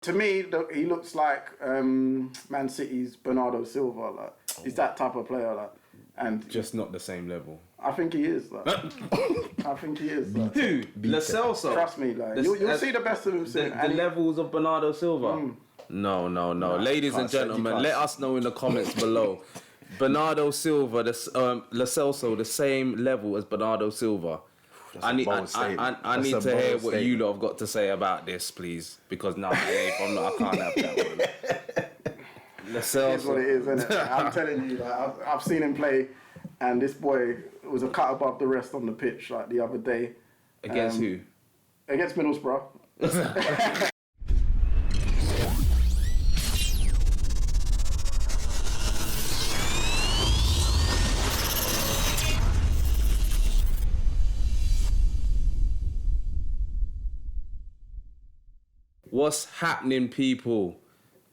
To me, he looks like Man City's Bernardo Silva. Like, he's that type of player. Like, and just not the same level. I think he is. Like, I think he is. Like, who? Lo Celso. Trust me, like you'll see the best of him soon. The levels of Bernardo Silva. No. Ladies and gentlemen, let us know in the comments below. Bernardo Silva, Lo Celso, the same level as Bernardo Silva. I need to hear what you lot have got to say about this, please. Because now, I can't have that one. Lo Celso. It's what it is, isn't it? I'm telling you, like, I've seen him play, and this boy was a cut above the rest on the pitch, like the other day. Against who? Against Middlesbrough. What's happening, people?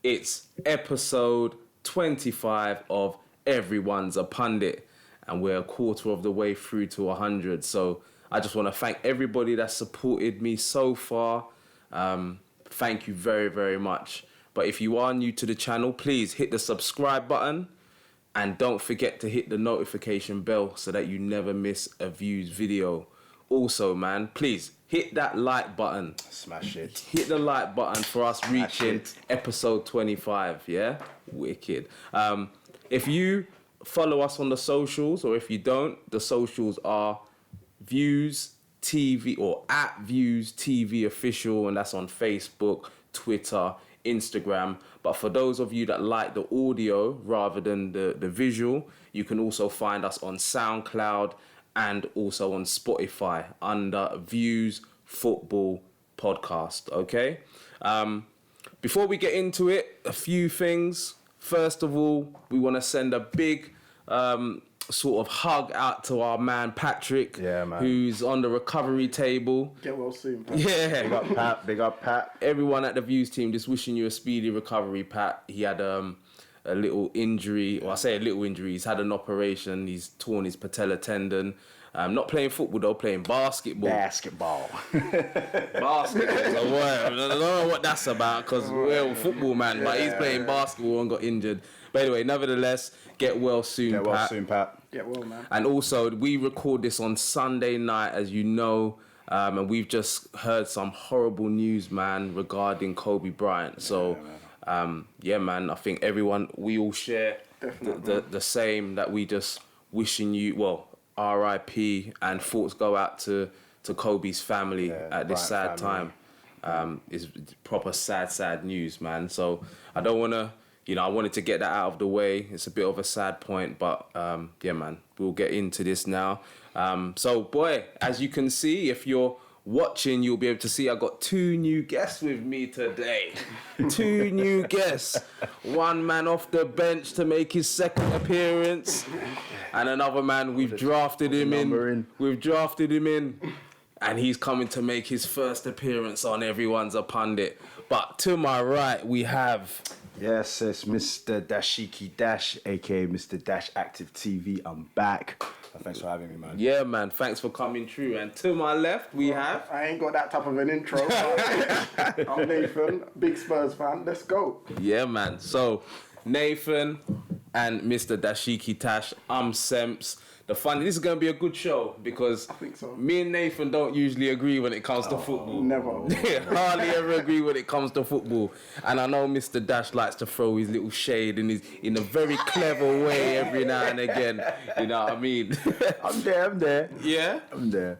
It's episode 25 of Everyone's a Pundit, and we're a quarter of the way through to 100. So I just want to thank everybody that's supported me so far. Thank you very, very much. But if you are new to the channel, please hit the subscribe button and don't forget to hit the notification bell so that you never miss a views video. Also, man, please hit that like button. Smash it. Hit the like button for us reaching episode 25, yeah? Wicked. If you follow us on the socials, or if you don't, the socials are Views TV or at Views TV Official, and that's on Facebook, Twitter, Instagram. But for those of you that like the audio rather than the visual, you can also find us on SoundCloud and also on Spotify under Views Football Podcast, okay? Before we get into it, a few things. First of all, we want to send a big sort of hug out to our man Patrick, who's on the recovery table. Get well soon, Pat. Yeah. Big up Pat. Everyone at the Views team just wishing you a speedy recovery, Pat. He had a little injury, or I say a little injury, he's had an operation, he's torn his patella tendon. Not playing football though, playing basketball. Basketball. Basketball's a word. I don't know what that's about, because we're a football man, but he's playing basketball and got injured. But anyway, nevertheless, get well soon, Pat. Get well soon, Pat. Get well, man. And also, we record this on Sunday night, as you know, and we've just heard some horrible news, man, regarding Kobe Bryant. So, man, I think we all share the same, that we just wishing you, well, R.I.P. and thoughts go out to Kobe's family at this sad time. It's proper sad news, man. So I don't want to, I wanted to get that out of the way. It's a bit of a sad point, but man, we'll get into this now. So, boy, as you can see, if you're watching, you'll be able to see I got two new guests with me today. Two new guests. One man off the bench to make his second appearance, and another man we've drafted him in. We've drafted him in, and he's coming to make his first appearance on Everyone's a Pundit. But to my right, we have... Yes, it's Mr Dashikidash, aka Mr Dash Active TV. I'm back. Thanks for having me, man. Yeah, man. Thanks for coming through. And to my left, we have... I ain't got that type of an intro. I'm Nathan, big Spurs fan. Let's go. Yeah, man. So, Nathan and Mr Dashikidash, I'm Semps. This is going to be a good show, because I think so. Me and Nathan don't usually agree when it comes to football. Never. Hardly ever agree when it comes to football. And I know Mr Dash likes to throw his little shade in a very clever way every now and again. You know what I mean? I'm there. Yeah? I'm there.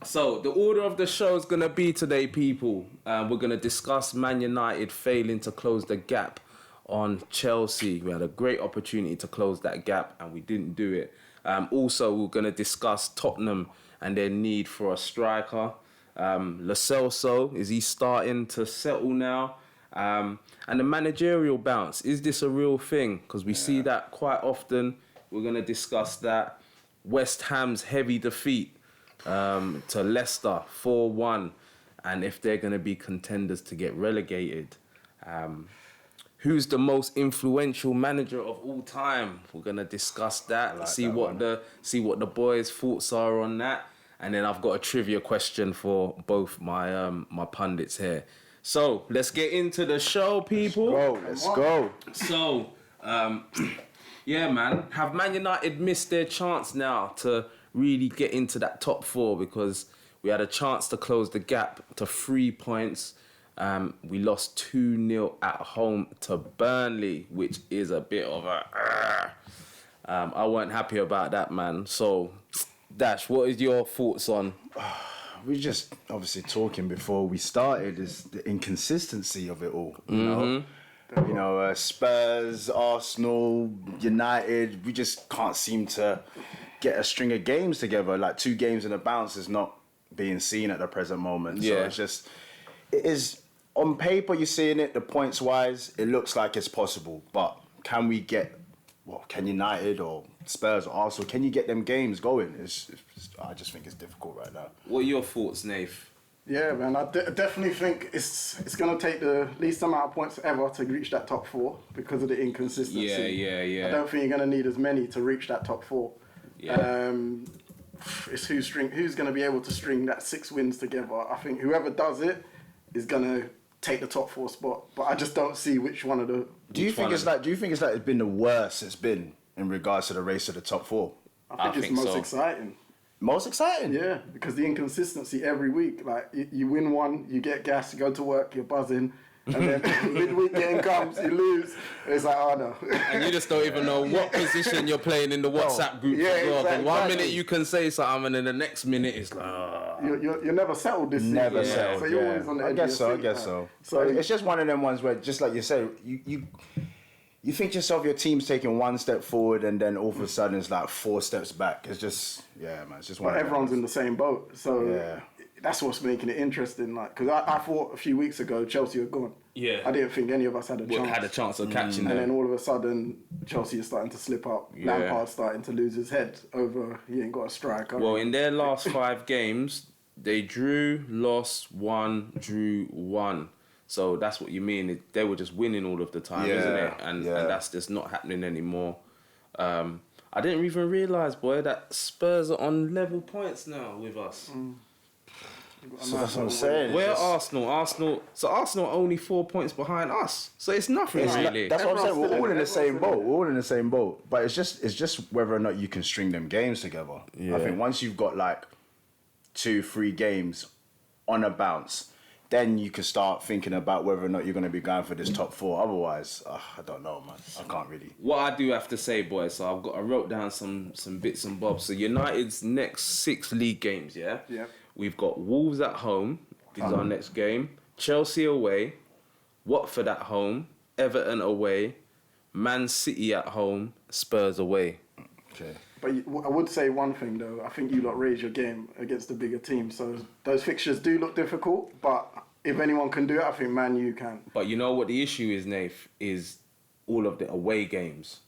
So, the order of the show is going to be today, people. We're going to discuss Man United failing to close the gap on Chelsea. We had a great opportunity to close that gap, and we didn't do it. Also, we're going to discuss Tottenham and their need for a striker. Lo Celso, is he starting to settle now? And the managerial bounce, is this a real thing? Because we see that quite often. We're going to discuss that. West Ham's heavy defeat to Leicester, 4-1. And if they're going to be contenders to get relegated. Who's the most influential manager of all time? We're gonna discuss that. Like see that what the boys' thoughts are on that. And then I've got a trivia question for both my pundits here. So let's get into the show, people. Let's go. So, yeah, man. Have Man United missed their chance now to really get into that top 4? Because we had a chance to close the gap to 3 points. We lost 2-0 at home to Burnley, which is a bit of a... I weren't happy about that, man. So, Dash, what is your thoughts on... We just obviously talking before we started is the inconsistency of it all. You know, Spurs, Arsenal, United. We just can't seem to get a string of games together. Like 2 games in a bounce is not being seen at the present moment. So it's just, it is on paper you're seeing it. The points wise, it looks like it's possible. But can we get? Well, can United or Spurs or Arsenal, can you get them games going? I just think it's difficult right now. What are your thoughts, Nath? Yeah, man, I definitely think it's going to take the least amount of points ever to reach that top 4 because of the inconsistency. Yeah. I don't think you're going to need as many to reach that top 4. Yeah. It's who's going to be able to string that 6 wins together. I think whoever does it is going to take the top 4 spot, but I just don't see which one of the. Do you think it's been the worst it's been in regards to the race to the top 4? I think it's most exciting. Most exciting? Yeah, because the inconsistency every week. Like, you win one, you get gas, you go to work, you're buzzing, and then midweek game comes, you lose. It's like, oh no. And you just don't even know what position you're playing in the WhatsApp group as well. Exactly. 1 minute you can say something, and then the next minute it's like... You're never settled this season. Never settled, So you're always on the edge of your seat, so. So It's just one of them ones where, just like you say, you think to yourself, your team's taking 1 step forward and then all of a sudden it's like 4 steps back. It's just, man, it's just one But of them everyone's ones. in the same boat. So that's what's making it interesting. Like, because I thought a few weeks ago Chelsea were gone. Yeah. I didn't think any of us had a chance. Of catching And them. then all of a sudden, Chelsea is starting to slip up. Yeah. Lampard's starting to lose his head over he ain't got a striker. Well, in their last 5 games, they drew, lost, won, drew, won. So that's what you mean. They were just winning all of the time, isn't it? And that's just not happening anymore. I didn't even realise, boy, that Spurs are on level points now with us. So that's what I'm saying. Where are Arsenal? So Arsenal are only 4 points behind us. So it's nothing really. That's what I'm saying. We're all in the same boat. it. We're all in the same boat. But it's just whether or not you can string them games together. Yeah. I think once you've got like 2-3 games on a bounce, then you can start thinking about whether or not you're going to be going for this top 4. Otherwise, I don't know, man. I can't really. What I do have to say, boys, so I wrote down some bits and bobs. So United's next 6 league games, yeah? Yeah. We've got Wolves at home, is our next game. Chelsea away, Watford at home, Everton away, Man City at home, Spurs away. Okay. But I would say one thing though. I think you lot raise your game against the bigger team. So those fixtures do look difficult. But if anyone can do it, I think Man U can. But you know what the issue is, Nath, is all of the away games.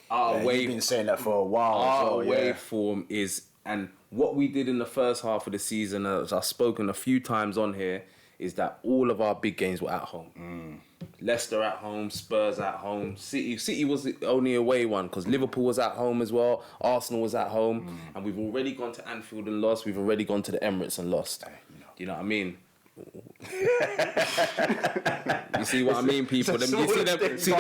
You've been saying that for a while. Our away form is, and what we did in the first half of the season, as I've spoken a few times on here, is that all of our big games were at home. Leicester at home, Spurs at home. City was the only away one because Liverpool was at home as well. Arsenal was at home. And we've already gone to Anfield and lost. We've already gone to the Emirates and lost. You know what I mean? You see what I mean, people? You see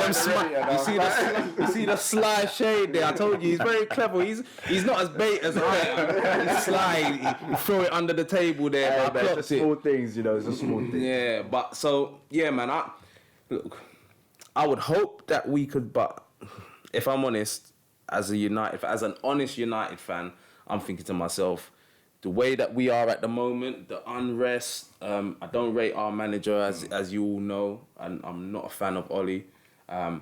the sly shade there. I told you, he's very clever. He's not as bait as I am. He's sly. He throw it under the table there. I It's plucked the it. small things, it's the small things. Yeah, but so yeah, man. I would hope that we could, but if I'm honest, as an honest United fan, I'm thinking to myself, the way that we are at the moment, the unrest. I don't rate our manager, as you all know, and I'm not a fan of Ollie. I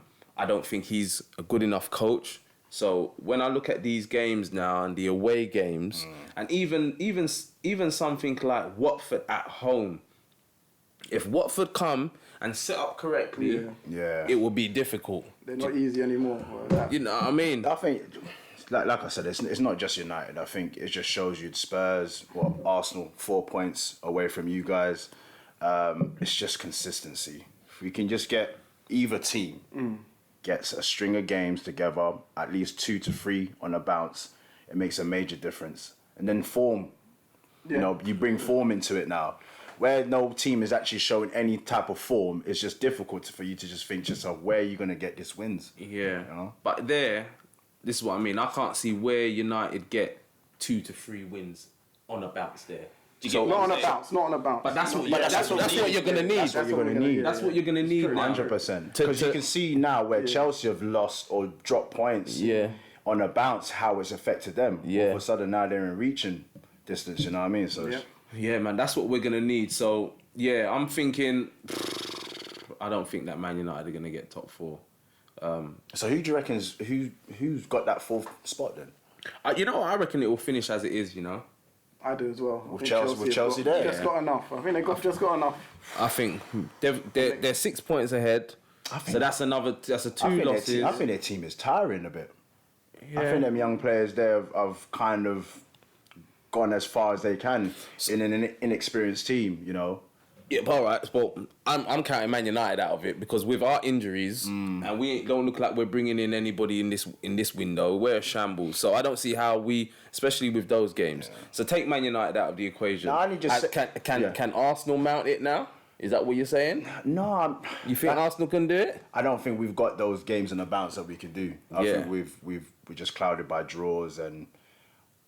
don't think he's a good enough coach. So when I look at these games now and the away games, and even something like Watford at home, if Watford come and set up correctly, it will be difficult. They're not easy anymore. You know what I mean? I think, like I said, it's not just United. I think it just shows you Spurs, Arsenal, 4 points away from you guys. It's just consistency. If we can just get either team gets a string of games together, at least 2 to 3 on a bounce, it makes a major difference. And then form, you bring form into it now. where no team is actually showing any type of form, it's just difficult for you to just think to yourself, where are you going to get these wins? Yeah. You know? But this is what I mean. I can't see where United get 2 to 3 wins on a bounce there. Do you get what Not I'm on a saying? bounce, not on a bounce. But that's what you're gonna need. That's what you're going to need. That's what you're gonna need now. 100%. Because you can see now where Chelsea have lost or dropped points on a bounce, how it's affected them. Yeah. All of a sudden now they're in reaching distance, you know what I mean? So Yeah, man, that's what we're gonna need. So yeah, I'm thinking. I don't think that Man United are gonna get top 4. So who do you reckon who's got that 4th spot then? I reckon it will finish as it is. I do as well. With Chelsea there? Just got enough. I think they've just got enough. I think they're 6 points ahead. So that's a 2 losses. I think their team is tiring a bit. Yeah. I think them young players there have kind of gone as far as they can in an inexperienced team, Yeah, but all right. But I'm counting Man United out of it because with our injuries and we don't look like we're bringing in anybody in this window. We're a shambles. So I don't see how we, especially with those games. Yeah. So take Man United out of the equation. No, can Arsenal mount it now? Is that what you're saying? No, you think Arsenal can do it? I don't think we've got those games in the bounce that we can do. I think we're just clouded by draws, and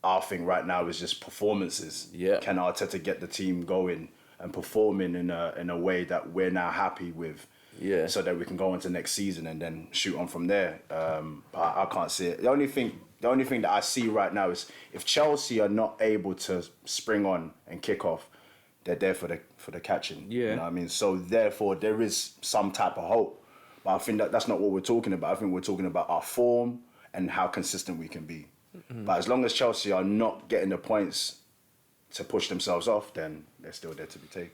our thing right now is just performances. Yeah. Can Arteta get the team going and performing in a way that we're now happy with? Yeah. So that we can go into next season and then shoot on from there. But I can't see it. The only thing that I see right now is if Chelsea are not able to spring on and kick off, they're there for the catching. Yeah. You know what I mean? So therefore there is some type of hope. But I think that's not what we're talking about. I think we're talking about our form and how consistent we can be. Mm-hmm. But as long as Chelsea are not getting the points to push themselves off, then they're still there to be taken.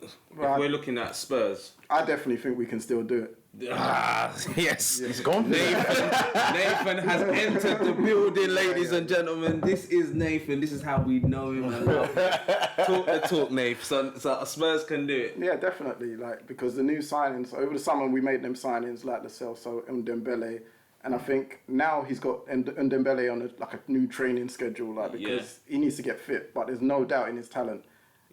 If we're looking at Spurs, I definitely think we can still do it. Yes. He's gone. Nathan has entered the building, ladies and gentlemen. This is Nathan. This is how we know him and love him. Talk the talk, Nathan. So Spurs can do it. Yeah, definitely. Because the new signings over the summer, we made them signings like Lo Celso and Dembele, and I think now he's got Dembele on a new training schedule, because he needs to get fit. But there's no doubt in his talent,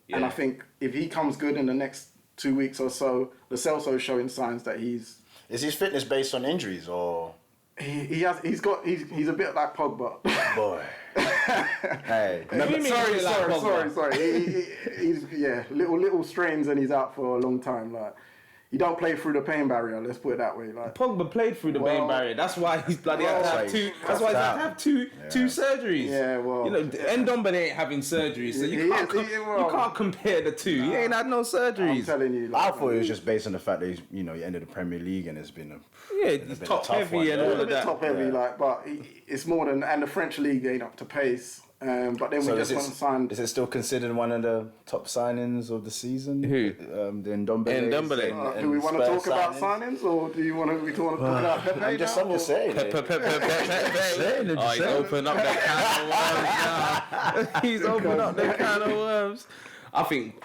and I think if he comes good in the next 2 weeks or so, Lo Celso is showing signs that he's... Is his fitness based on injuries or...? He's a bit like Pogba. Boy. Hey. Sorry. He's little strains and he's out for a long time. You don't play through the pain barrier. Let's put it that way. Pogba played through the pain barrier. That's why he's bloody had to have two. That's why he's had to have two surgeries. Yeah, well, Ndombele ain't having surgeries, so you can't compare the two. He ain't had no surgeries. I'm telling you. I thought it was just based on the fact that he ended the Premier League and it's been he's top heavy and all of that. Top heavy, but it's more than, and the French league ain't up to pace. But then we just want to sign. Is it still considered one of the top signings of the season? Who? The Ndombele. Do we want to talk about signings, or do you want to talk about Pepe? I'm just saying. Pepe. Oh, he's opened up that can of worms now. He's opened up that can of worms. I think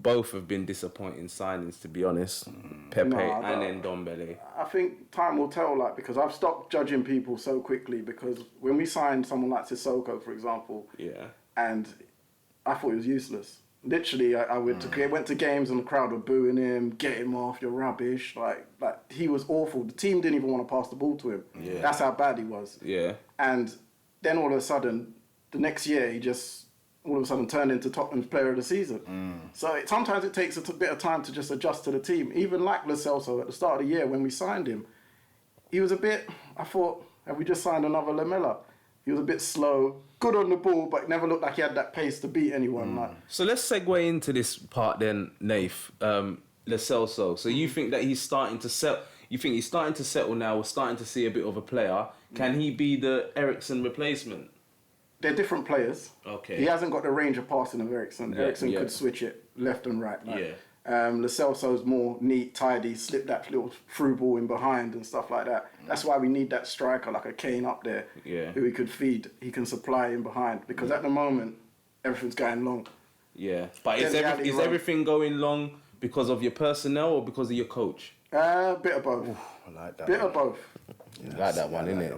both have been disappointing signings, to be honest. Pepe and Ndombele. I think time will tell, because I've stopped judging people so quickly, because when we signed someone like Sissoko, for example, and I thought he was useless. Literally, I went to games and the crowd were booing him, get him off, you're rubbish. Like he was awful. The team didn't even want to pass the ball to him. Yeah. That's how bad he was. Yeah. And then all of a sudden, the next year, he just all of a sudden turned into Tottenham's player of the season. So sometimes it takes a bit of time to just adjust to the team. Even like Lo Celso at the start of the year when we signed him, he was a bit, I thought, have we just signed another Lamella? He was a bit slow, good on the ball, but never looked like he had that pace to beat anyone. So let's segue into this part then, Nath. Lo Celso. So you think that he's starting to settle? You think he's starting to settle now? We're starting to see a bit of a player. Can he be the Eriksen replacement? They're different players. Okay. He hasn't got the range of passing of Eriksen. Eriksen could switch it left and right. Lo Celso's more neat, tidy, slip that little through ball in behind and stuff like that. That's why we need that striker like a Kane up there who he could feed. He can supply in behind, because at the moment, everything's going long. Yeah. But is everything going long because of your personnel or because of your coach? Bit of both. Ooh, I like that. Bit of both. You like that one, innit?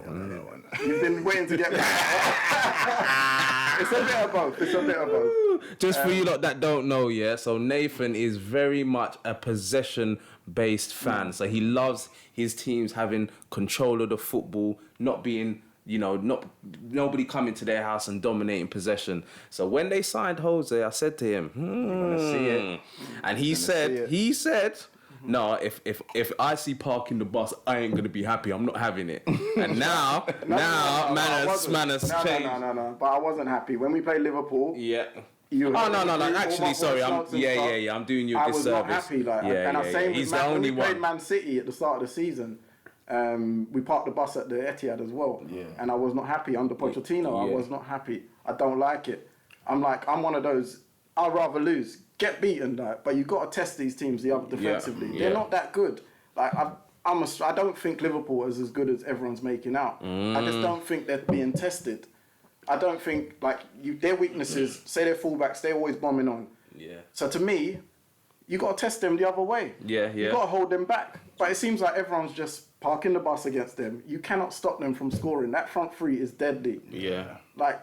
You've been waiting to get back. It's a bit of both. It's a bit of both. Just for you lot that don't know, yeah, so Nathan is very much a possession-based fan. So he loves his teams having control of the football, not being, nobody coming to their house and dominating possession. So when they signed Jose, I said to him, You're gonna see it. And he said, no, if I see parking the bus, I ain't gonna be happy. I'm not having it. And now, man has changed. No. But I wasn't happy when we played Liverpool. Yeah. No. Actually, sorry. I'm doing you a disservice. I was not happy. He's the only when we played Man City at the start of the season. We parked the bus at the Etihad as well. Yeah. And I was not happy under Pochettino. Yeah. I was not happy. I don't like it. I'm one of those. I'd rather lose, get beaten, but you got to test these teams defensively. Yeah. They're not that good. I don't think Liverpool is as good as everyone's making out. I just don't think they're being tested. I don't think their weaknesses. Say their fullbacks, they're always bombing on. Yeah. So to me, you got to test them the other way. Yeah. You got to hold them back. But it seems like everyone's just parking the bus against them. You cannot stop them from scoring. That front three is deadly. Yeah.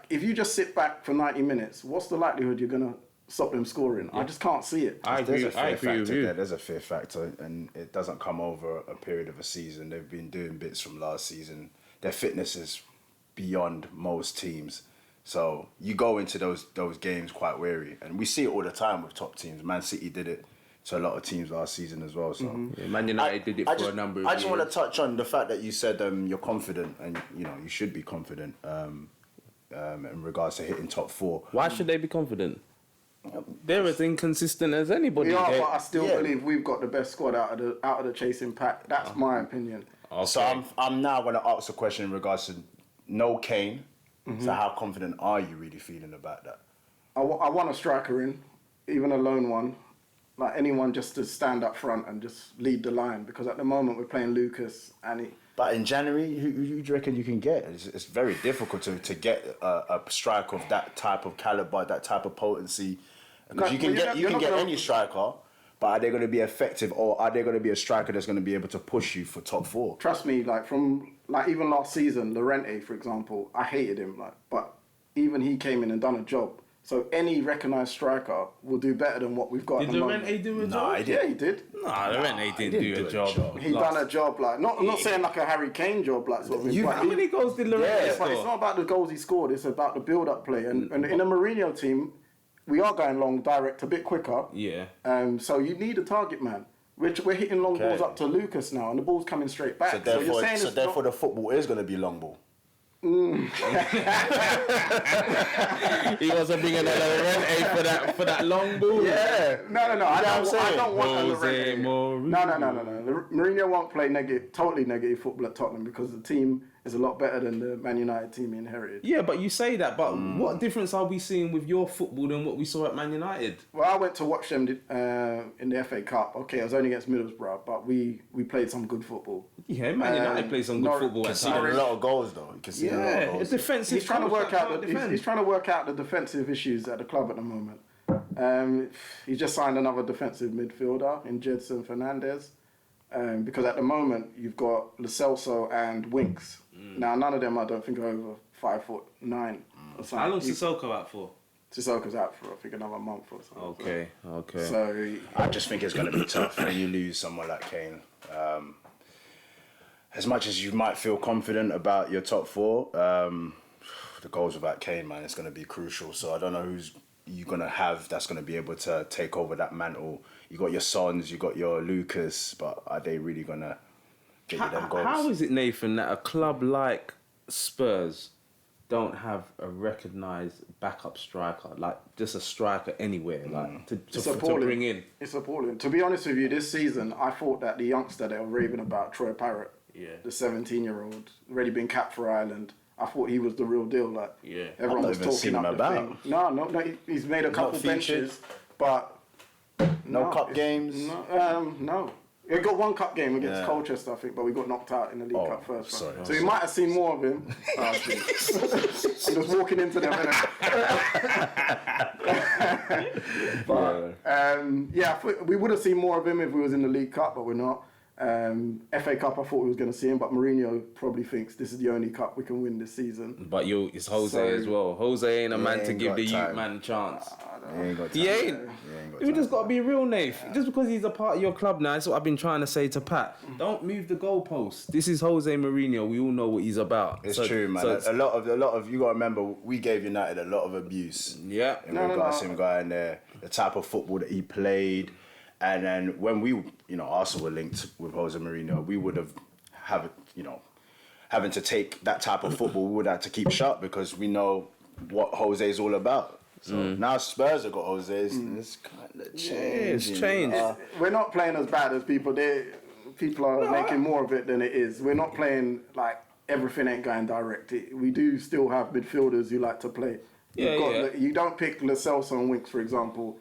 If you just sit back for 90 minutes, what's the likelihood you're gonna stop them scoring? Yeah. I just can't see it. There's a fear factor there. There's a fear factor, and it doesn't come over a period of a season. They've been doing bits from last season. Their fitness is beyond most teams. So you go into those games quite weary, and we see it all the time with top teams. Man City did it to a lot of teams last season as well. So Man United did it for a number of years. I just want to touch on the fact that you said you're confident, and you should be confident in regards to hitting top 4. Why should they be confident? They're as inconsistent as anybody. Yeah, but I still believe we've got the best squad out of the chasing pack. That's my opinion. Okay. So I'm now going to ask a question in regards to no Kane. So how confident are you really feeling about that? I want a striker in, even a lone one, like anyone just to stand up front and just lead the line. Because at the moment we're playing Lucas and But in January, who do you reckon you can get? It's very difficult to get a striker of that type of caliber, that type of potency. Because you can get any striker, but are they going to be effective, or are they going to be a striker that's going to be able to push you for top 4? Trust me, even last season, Llorente, for example, I hated him, but even he came in and done a job. So any recognised striker will do better than what we've got. Did Llorente do a job? No, he did. Yeah, he did. No, Llorente didn't do a job. He done a job not saying like a Harry Kane job sort of. How many goals did Llorente score? But it's not about the goals he scored. It's about the build-up play. And in a Mourinho team, we are going long direct a bit quicker. Yeah. So you need a target man. We're hitting long balls up to Lucas now, and the ball's coming straight back. So therefore, the football is going to be long ball. He wasn't bringing a Llorente for that long ball. Yeah. No. I don't want a Llorente. No. Mourinho won't play totally negative football at Tottenham because the team is a lot better than the Man United team he inherited. Yeah, but you say that, but what difference are we seeing with your football than what we saw at Man United? Well, I went to watch them in the FA Cup. Okay, I was only against Middlesbrough, but we played some good football. Yeah, Man United played some good football. Conceded a lot of goals though. It's defensive. He's trying to work out the defensive issues at the club at the moment. He's just signed another defensive midfielder in Jedson Fernandez. Because at the moment you've got Lo Celso and Winks. Now none of them I don't think are over 5'9" or something. How long Sissoko out for? Sissoko's out for I think another month or something. Okay. So I just think it's going to be tough when you lose someone like Kane. As much as you might feel confident about your top 4, the goals without Kane, man, it's going to be crucial. So I don't know who's you're going to have that's going to be able to take over that mantle. You got your Sons, you got your Lucas, but are they really going to get you them goals? How is it, Nathan, that a club like Spurs don't have a recognised backup striker, like just a striker anywhere, to bring in? It's appalling. To be honest with you, this season, I thought that the youngster they were raving about, Troy Parrott, the 17-year-old, already been capped for Ireland, I thought he was the real deal. Everyone was talking up the thing. No, he's made a couple benches, but no cup games. No. We got one cup game against Colchester, I think, but we got knocked out in the League Cup first. So you might have seen more of him. I'm just walking into them. But we would have seen more of him if we was in the League Cup, but we're not. FA Cup, I thought we was going to see him, but Mourinho probably thinks this is the only cup we can win this season. But it's Jose as well. Jose ain't a man to give the youth man a chance. He ain't got time. He ain't. We just got to be real, Nath. Just because he's a part of your club now, that's what I've been trying to say to Pat. Don't move the goalposts. This is Jose Mourinho. We all know what he's about. It's true, man. A lot of you got to remember, we gave United a lot of abuse. Yeah. In regards to him going there, the type of football that he played. And then when we, Arsenal were linked with Jose Mourinho, we would have having to take that type of football, we would have to keep shut because we know what Jose is all about. So now Spurs have got Jose. It's kind of changed. It's changed. We're not playing as bad as people. People are making more of it than it is. We're not playing like everything ain't going direct. We do still have midfielders who like to play. You don't pick Lo Celso and Winks, for example,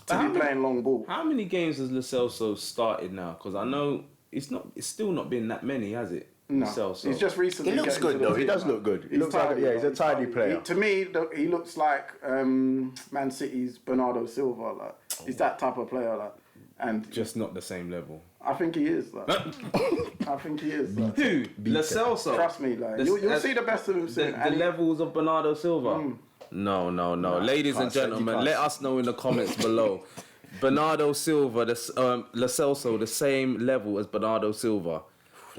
to be playing long ball. How many games has Lo Celso started now? Because I know it's still not been that many, has it? No, Lo Celso. he's just recently. He looks good though. He does look good. He looks like he's a tidy player. To me, he looks like Man City's Bernardo Silva. Like he's that type of player. Like, and just not the same level. I think he is. Like, I think he is. Like, Who? Lo Celso. Trust me. Like you'll see the best of him soon. The levels of Bernardo Silva. No. Ladies and gentlemen, let us know in the comments below. Bernardo Silva, Lo Celso, the same level as Bernardo Silva.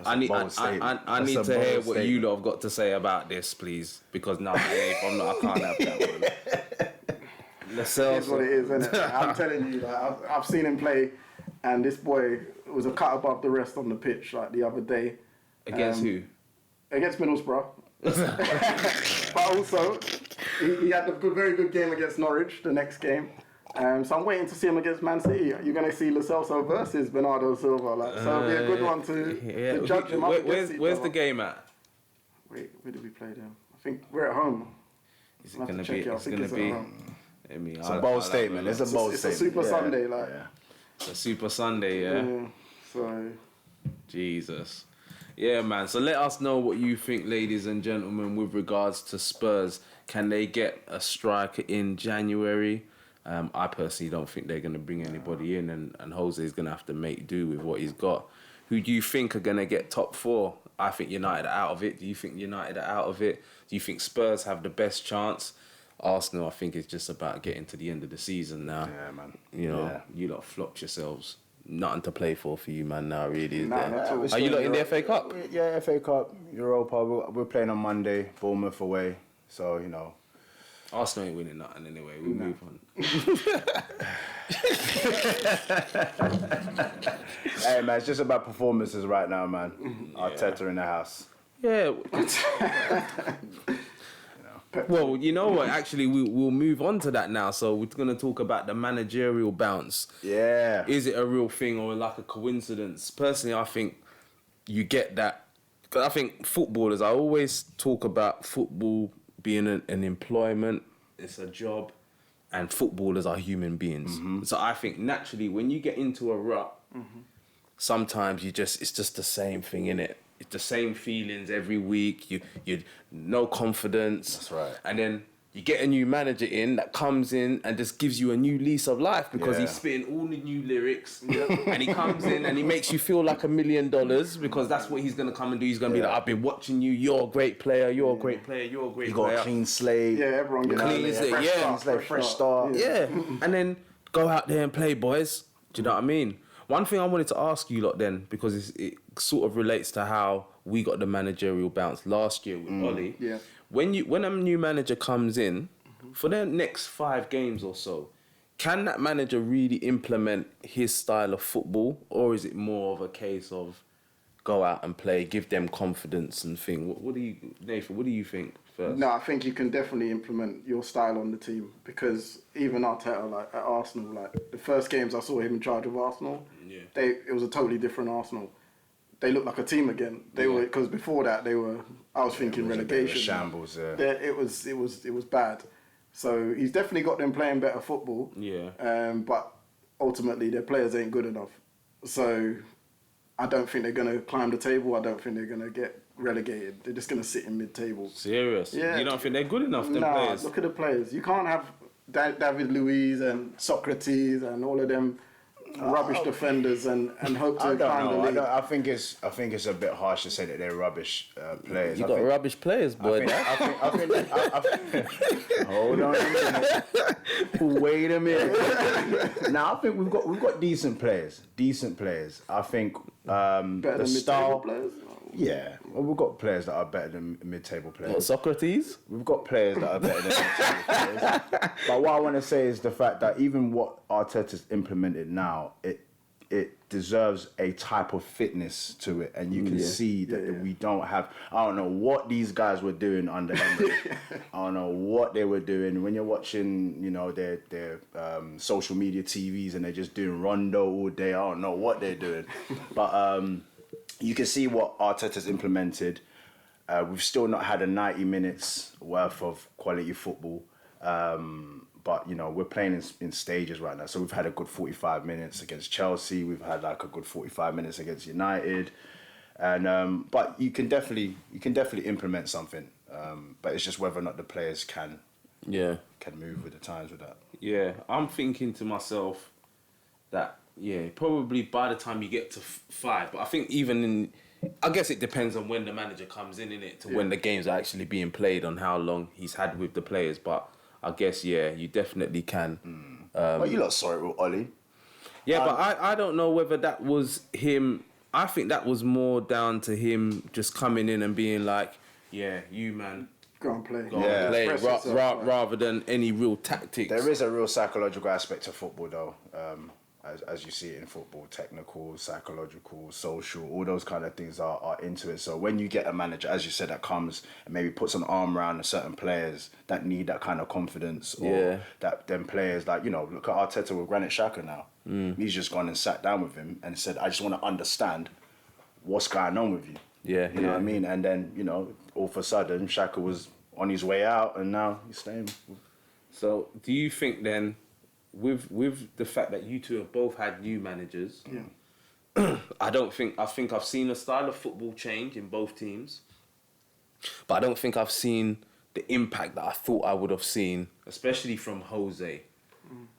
I need to hear what you lot have got to say about this, please. Because I can't have that one. Lo Celso. It's what it is, isn't it? I'm telling you, like, I've seen him play, and this boy was a cut above the rest on the pitch, like the other day. Against who? Against Middlesbrough. But also, he had a very good game against Norwich, the next game. So I'm waiting to see him against Man City. You're going to see Lo Celso versus Bernardo Silva. So it'll be a good one to judge him up. Where's the game at? Wait, where did we play them? I think we're at home. Is it going to be? It's going to be. It's a bold statement. It's a bold statement. It's a Super Sunday, like. Yeah. It's a Super Sunday, yeah. So. Jesus. Yeah, man. So let us know what you think, ladies and gentlemen, with regards to Spurs. Can they get a striker in January? I personally don't think they're going to bring anybody in, and Jose's going to have to make do with what he's got. Who do you think are going to get top four? I think United are out of it. Do you think United are out of it? Do you think Spurs have the best chance? Arsenal, I think, is just about getting to the end of the season now. Yeah, man. You lot flopped yourselves. Nothing to play for you, man, now, really. Is Nah, there? not Are you lot in the FA Cup? Yeah, FA Cup, Europa. We're playing on Monday, Bournemouth away. So, Arsenal ain't winning nothing anyway. We'll move on. Hey, man, it's just about performances right now, man. Arteta in the house. Yeah. Well, you know what? Actually, we'll move on to that now. So we're going to talk about the managerial bounce. Yeah. Is it a real thing or like a coincidence? Personally, I think you get that. Because I think footballers, I always talk about football being an employment, it's a job, and footballers are human beings. Mm-hmm. So I think naturally when you get into a rut, sometimes it's just the same thing, innit? It's the same feelings every week. You no confidence. That's right. And then you get a new manager in that comes in and just gives you a new lease of life because he's spitting all the new lyrics. And he comes in and he makes you feel like $1 million because that's what he's going to come and do. He's going to be like, I've been watching you. You're a great player. You're a great player. You're a great player. You got a clean slate. Yeah, everyone gets clean slate. Yeah. Fresh start. Yeah. And then go out there and play, boys. Do you know what I mean? One thing I wanted to ask you lot then, because it sort of relates to how we got the managerial bounce last year with Ollie. Yeah. When a new manager comes in, for their next 5 games or so, can that manager really implement his style of football, or is it more of a case of go out and play, give them confidence and thing? Nathan, what do you think first? No, I think you can definitely implement your style on the team because even Arteta, like at Arsenal, like the first games I saw him in charge of Arsenal, it was a totally different Arsenal. They looked like a team again. They were, because before that I was thinking relegation. Shambles. It was bad. So he's definitely got them playing better football. Yeah. But ultimately their players ain't good enough. So I don't think they're going to climb the table. I don't think they're going to get relegated. They're just going to sit in mid-table. Serious? Yeah. You don't think they're good enough, them nah, players? Look at the players. You can't have David Luiz and Socrates and all of them rubbish defenders and hope to I don't climb the know. league. I think it's a bit harsh to say that they're rubbish players. You got rubbish players, boy. I think hold on a minute. Wait a minute. Now I think we've got decent players. I think Better the than style. mid-table players. Yeah, well, we've got players that are better than mid-table players. What, Socrates? We've got players that are better than mid-table players. But what I want to say is the fact that even what Arteta's implemented now, it deserves a type of fitness to it, and you can see that we don't have. I don't know what these guys were doing under Emery. I don't know what they were doing. When you're watching, their social media TVs and they're just doing rondo all day. I don't know what they're doing, but you can see what Arteta's implemented. We've still not had a 90 minutes worth of quality football. But, we're playing in stages right now. So we've had a good 45 minutes against Chelsea. We've had like a good 45 minutes against United. And but you can definitely implement something. But it's just whether or not the players can move with the times with that. Yeah, I'm thinking to myself that, probably by the time you get to 5, but I think I guess it depends on when the manager comes in it, to when the games are actually being played, on how long he's had with the players. But I guess, you definitely can. Well, you lot saw it with Ollie. Yeah, but I don't know whether that was him. I think that was more down to him just coming in and being like, you man, Go and play. go and play, rather than any real tactics. There is a real psychological aspect to football, though. As you see it in football, technical, psychological, social, all those kind of things are into it. So when you get a manager, as you said, that comes and maybe puts an arm around certain players that need that kind of confidence, or that them players like, look at Arteta with Granit Xhaka now. He's just gone and sat down with him and said, I just want to understand what's going on with you. Yeah. You know what I mean? And then, all of a sudden, Xhaka was on his way out and now he's staying. So do you think then, with the fact that you two have both had new managers, I think I've seen a style of football change in both teams, but I don't think I've seen the impact that I thought I would have seen, especially from Jose.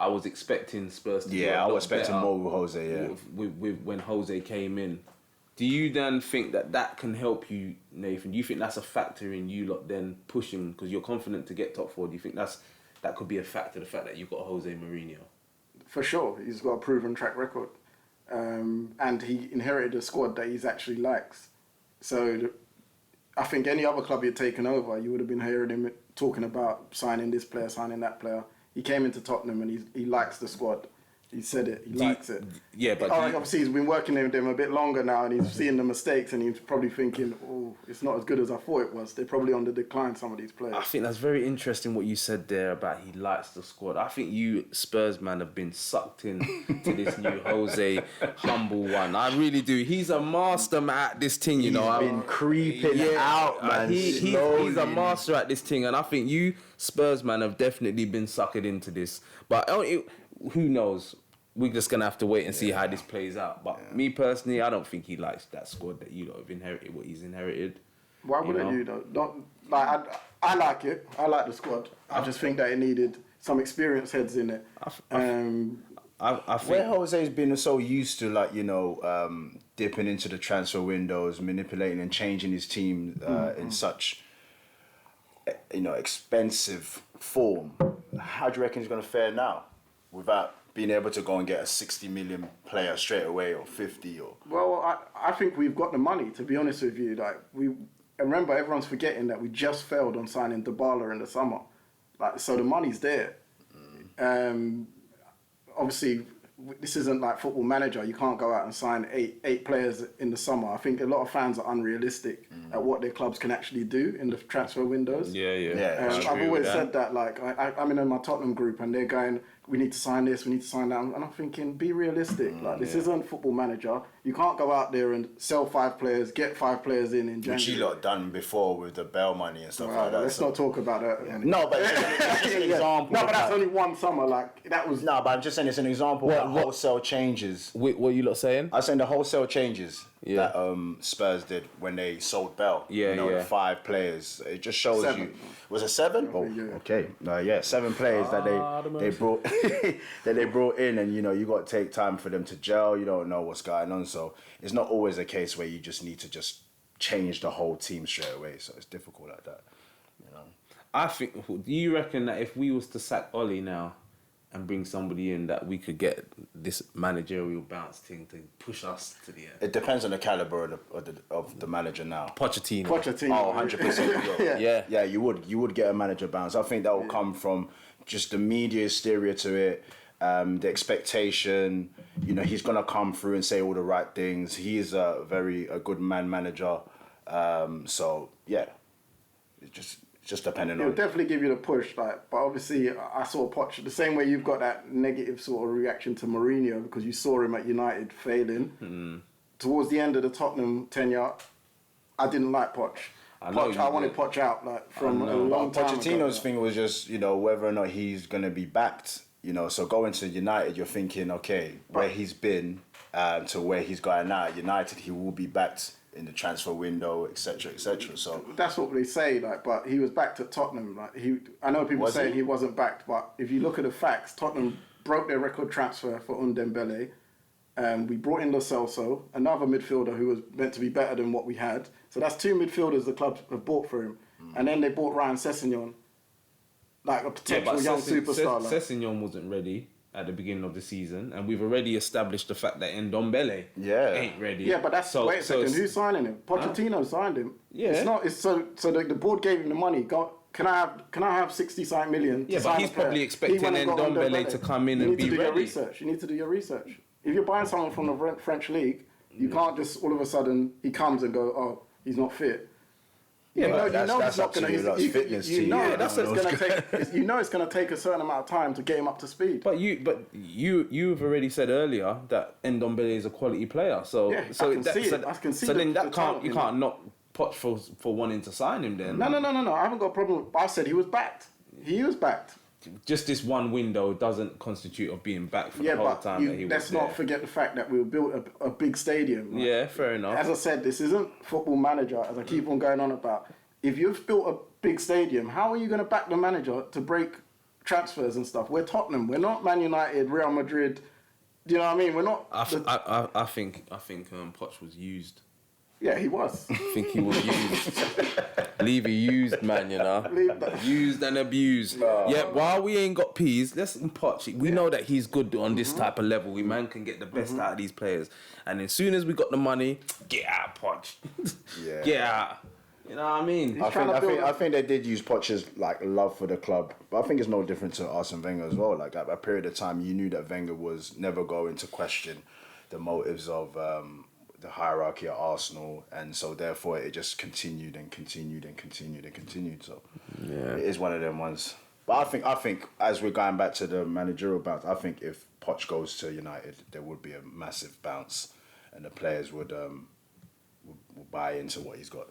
I was expecting Spurs to I was expecting more with Jose, with when Jose came in. Do you then think that can help you, Nathan? Do you think that's a factor in you lot then pushing, because you're confident to get top 4? Do you think that could be a factor, the fact that you've got Jose Mourinho? For sure, he's got a proven track record. And he inherited a squad that he's actually likes. So I think any other club you'd taken over, you would have been hearing him talking about signing this player, signing that player. He came into Tottenham and he likes the squad. He said it. He likes it. Yeah, but obviously he's been working with them a bit longer now, and he's seeing the mistakes, and he's probably thinking, "Oh, it's not as good as I thought it was." They're probably on the decline, some of these players. I think that's very interesting what you said there about he likes the squad. I think you Spurs man have been sucked in to this new Jose humble one. I really do. He's a master at this thing, you know. He's been creeping out, man. He's a master at this thing, and I think you Spurs man have definitely been suckered into this. But who knows? We're just going to have to wait and see how this plays out. But me personally, I don't think he likes that squad that you lot have inherited, what he's inherited. Why wouldn't you though? I like it. I like the squad. I just think that it needed some experienced heads in it. I think where Jose's been so used to dipping into the transfer windows, manipulating and changing his team in such expensive form. How do you reckon he's going to fare now without being able to go and get a 60 million player straight away, or 50 or... Well, I think we've got the money, to be honest with you. Remember, everyone's forgetting that we just failed on signing Dybala in the summer. So the money's there. Obviously, this isn't like Football Manager. You can't go out and sign eight players in the summer. I think a lot of fans are unrealistic at what their clubs can actually do in the transfer windows. Yeah. I've always said that. I'm in my Tottenham group, and they're going, we need to sign this, we need to sign that. And I'm thinking, be realistic. This isn't Football Manager. You can't go out there and sell 5 players, get 5 players in January. Which you lot done before with the Bell money and stuff like that. Let's not talk about that. Yeah. No, but it's just an example. No, but that's only one summer. That was... No, but I'm just saying it's an example of wholesale changes. What are you lot saying? I'm saying the wholesale changes that Spurs did when they sold Bell. The 5 players. It just shows 7. you... Was it 7? Oh, okay. 7 players that they brought... that they brought in, and you got to take time for them to gel. You don't know what's going on, so it's not always a case where you just need to just change the whole team straight away. So it's difficult like that. I think. Do you reckon that if we was to sack Ollie now and bring somebody in, that we could get this managerial bounce thing to push us to the end? It depends on the caliber of the manager now. Pochettino. Oh, 100%. Yeah. You would get a manager bounce. I think that will come from just the media hysteria to it, the expectation. He's gonna come through and say all the right things. He is a good manager. So yeah, it's just depending on. It'll definitely give you the push, but obviously I saw Poch the same way you've got that negative sort of reaction to Mourinho because you saw him at United failing. Towards the end of the Tottenham tenure, I didn't like Poch. I wanted Poch out from a long time ago. Pochettino's thing was just whether or not he's gonna be backed. So going to United, you're thinking, okay, where he's been to where he's going now at United, he will be backed in the transfer window, etc., etc. So that's what they say. But he was backed at Tottenham. I know people saying he wasn't backed, but if you look at the facts, Tottenham broke their record transfer for Dembele. We brought in Lo Celso, another midfielder who was meant to be better than what we had. So that's 2 midfielders the club have bought for him, and then they bought Ryan Sessegnon, like a potential young superstar. Sessegnon wasn't ready at the beginning of the season, and we've already established the fact that Ndombele ain't ready. Yeah, but that's wait a second. Who's signing him? Pochettino signed him. Yeah, it's not. It's so the board gave him the money. Can I have 60-something million? Yeah, but he's probably expecting Ndombele to come in and be ready. Your research. You need to do your research. If you're buying someone from the French league, you can't just all of a sudden he comes and go, oh, he's not fit. Yeah, that's up to you. That's fitness to you. It's going to take a certain amount of time to get him up to speed. But you've already said earlier that Ndombele is a quality player. So I can see. So then you can't knock Poch for wanting to sign him. Then no. I haven't got a problem. I said he was backed. He was backed. Just this one window doesn't constitute of being back for the whole time that he was let's not forget the fact that we built a big stadium. Right? Yeah, fair enough. As I said, this isn't Football Manager, as I keep on going on about. If you've built a big stadium, how are you going to back the manager to break transfers and stuff? We're Tottenham. We're not Man United, Real Madrid. Do you know what I mean? We're not... I think Poch was used. Yeah, he was. I think he was used. Levy used, man, Used and abused. Yeah, while we ain't got peas, let's Poch. We know that he's good on this type of level. We can get the best out of these players. And as soon as we got the money, get out, Poch. Get out. You know what I mean? I think they did use Poch's love for the club, but I think it's no different to Arsene Wenger as well. Like at a period of time, you knew that Wenger was never going to question the motives of the hierarchy at Arsenal, and so therefore it just continued and continued and continued and continued. So it is one of them ones. But I think as we're going back to the managerial bounce, I think if Poch goes to United, there would be a massive bounce, and the players would buy into what he's got.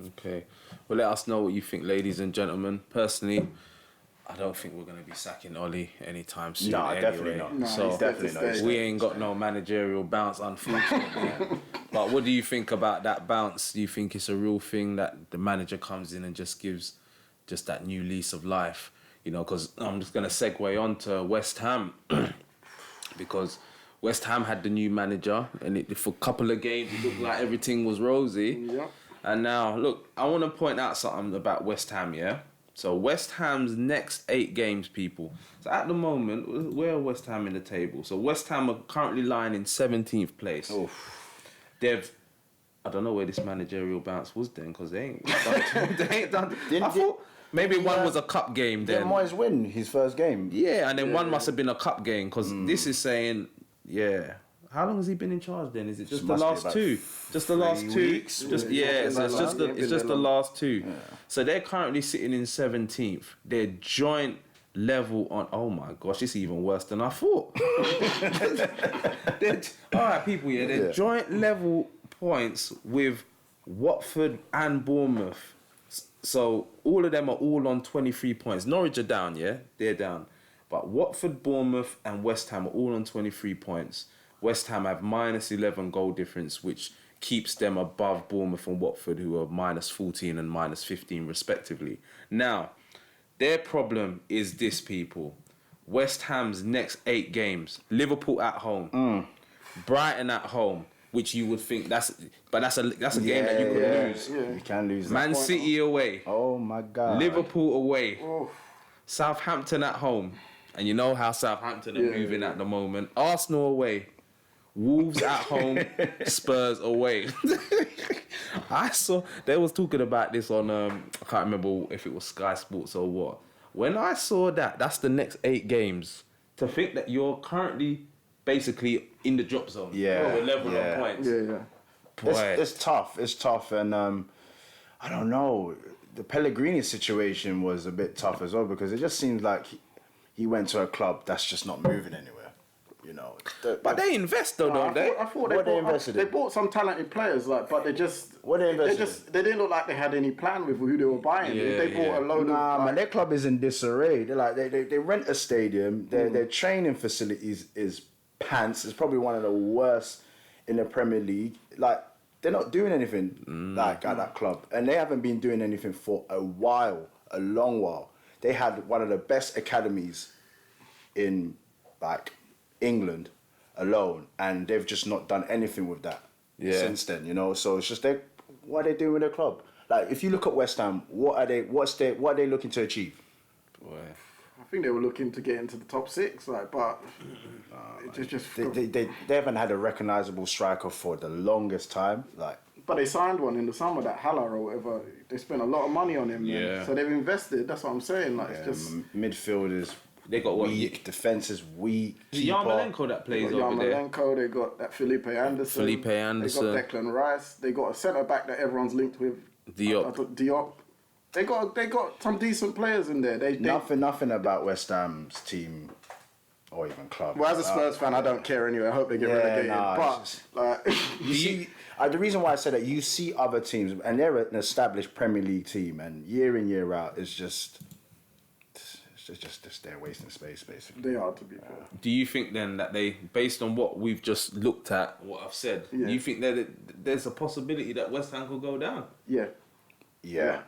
Okay. Well, let us know what you think, ladies and gentlemen. Personally, I don't think we're going to be sacking Ollie anytime soon. No, definitely not. No, so definitely not. We ain't got no managerial bounce, unfortunately. But what do you think about that bounce? Do you think it's a real thing that the manager comes in and just gives just that new lease of life? Because I'm just going to segue on to West Ham. Because West Ham had the new manager, and for a couple of games it looked like everything was rosy. Yeah. And now, look, I want to point out something about West Ham, yeah? So West Ham's next 8 games, people. So at the moment, where are West Ham in the table? So West Ham are currently lying in 17th place. I don't know where this managerial bounce was then, because they ain't done. I thought maybe one was a cup game then. Didn't Moyes win his first game? Yeah, and then one must have been a cup game, because this is saying, how long has he been in charge then? Is it just the last 2? Just the last 2? Weeks, so it's just the last 2. Yeah. So they're currently sitting in 17th. They're joint level on... Oh my gosh, it's even worse than I thought. All right, people, they're joint level points with Watford and Bournemouth. So all of them are all on 23 points. Norwich are down, they're down. But Watford, Bournemouth and West Ham are all on 23 points. West Ham have minus 11 goal difference, which keeps them above Bournemouth and Watford, who are minus 14 and minus 15 respectively. Now, their problem is this, people. West Ham's next 8 games: Liverpool at home, Brighton at home, which you would think that's a game that you could lose. Yeah. You can lose that. Man City away, Oh my God. Liverpool away, Oh, Southampton at home, and you know how Southampton are moving at the moment. Arsenal away, Wolves at home, Spurs away. I saw they was talking about this on I can't remember if it was Sky Sports or what. When I saw that's the next 8 games. To think that you're currently basically in the drop zone, with level of points. yeah. Boy. It's tough, and I don't know. The Pellegrini situation was a bit tough as well because it just seems like he went to a club that's just not moving anywhere. You know, But they invest though, don't they? I thought What they they invested they in? bought some talented players, but they just What they invested they didn't look like they had any plan with who they were buying. Yeah, they bought a load of man, their club is in disarray. They're like they rent a stadium. Their training facilities is pants. It's probably one of the worst in the Premier League. Like they're not doing anything at that club, and they haven't been doing anything for a long while. They had one of the best academies in England alone, and they've just not done anything with that since then. You know, so it's just what are they doing with their club? Like if you look at West Ham, what are they looking to achieve? Boy. I think they were looking to get into the top 6, but it just They haven't had a recognisable striker for the longest time. But they signed one in the summer, that Haller or whatever. They spent a lot of money on him. Yeah. Man. So they've invested. That's what I'm saying. It's just midfield is They got weak, defence is weak. Yarmolenko that plays over there. Yarmolenko. They got that Felipe Anderson. Felipe Anderson. They got Declan Rice. They got a centre back that everyone's linked with. Diop. They got some decent players in there. Nothing about West Ham's team or even club. Well, as a Spurs fan, I don't care anyway. I hope they get relegated. You see, the reason why I said that, you see other teams, and they're an established Premier League team, and year in, year out, it's just they're wasting space, basically. They are, to be fair. Do you think then that they, based on what we've just looked at, what I've said, do you think that there's a possibility that West Ham could go down? Yeah. Yeah.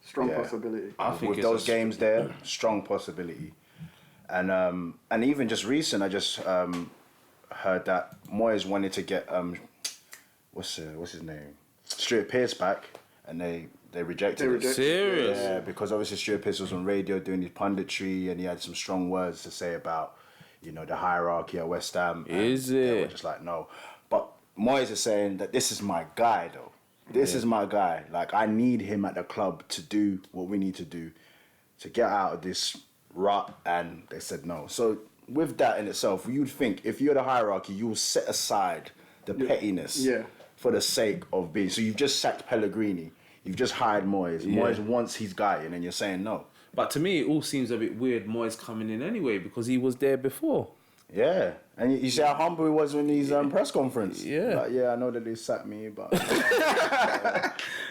Strong possibility. I think With it's those games there, strong possibility. And even just recent, I just heard that Moyes wanted to get what's his name, Stuart Pearce back, and they rejected it. Serious? Yeah, because obviously Stuart Pearce was on radio doing his punditry, and he had some strong words to say about the hierarchy at West Ham. Is and They were it? just like, no. But Moyes is saying that this is my guy, though. This is my guy. Like, I need him at the club to do what we need to do to get out of this rut, and they said no. So with that in itself, you'd think if you're the hierarchy, you will set aside the pettiness for the sake of being. So you've just sacked Pellegrini, you've just hired Moyes. Moyes wants his guy, and then you're saying no. But to me, it all seems a bit weird, Moyes coming in anyway, because he was there before. Yeah, and you see how humble he was in his press conference. Yeah. Like, I know that they sacked me, but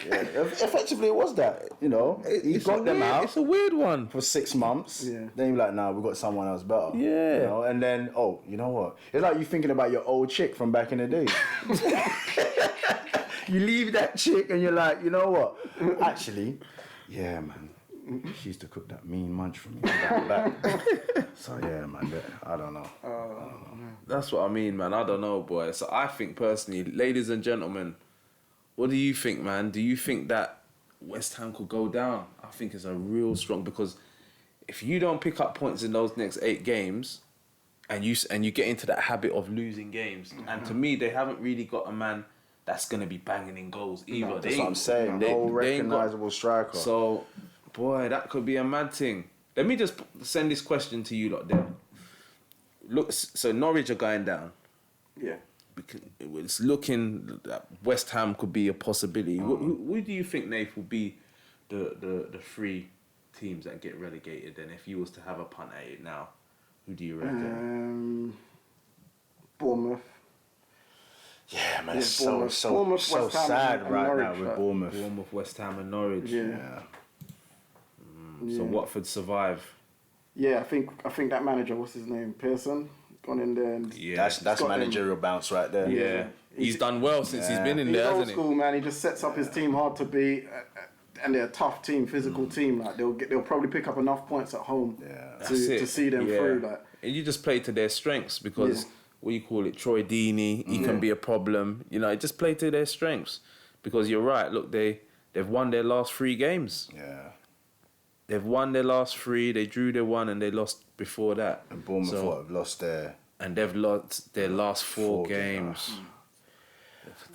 effectively it was that. He got them out. It's a weird one. For 6 months. Yeah. Then you're like, nah, we've got someone else better. Yeah. And then, you know what? It's like you thinking about your old chick from back in the day. You leave that chick and you're like, you know what? Actually, yeah, man. She used to cook that mean munch for me. Back. So, yeah, man. I don't know. That's what I mean, man. I don't know, boy. So I think personally, ladies and gentlemen, what do you think, man? Do you think that West Ham could go down? I think it's a real strong, because if you don't pick up points in those next 8 games, and you get into that habit of losing games, and to me, they haven't really got a man that's gonna be banging in goals either. No, that's what I'm saying. No recognisable striker. So, boy, that could be a mad thing. Let me just send this question to you lot there. Look, so Norwich are going down. Yeah. It's looking that West Ham could be a possibility. Who do you think, Nath, will be the 3 teams that get relegated? And if you was to have a punt at it now, who do you reckon? Bournemouth. Yeah, man, it's Bournemouth. so Bournemouth, West Ham sad and right Norwich, now with Bournemouth. Bournemouth, West Ham and Norwich. Yeah. So Watford survive. Yeah, I think that manager, what's his name, Pearson, gone in there and That's managerial bounce right there. Yeah. He's done well since he's been in he's there, old hasn't he? school, man. He just sets up his team hard to beat, and they're a tough team, physical team. Like they'll probably pick up enough points at home to see them through. Like, and you just play to their strengths because what you call it, Troy Deeney, he can be a problem. You know, just play to their strengths because you're right. Look, they've won their last 3 games. Yeah. They've won their last 3. They drew their 1 and they lost before that. And Bournemouth have lost their... And they've lost their last 4 games.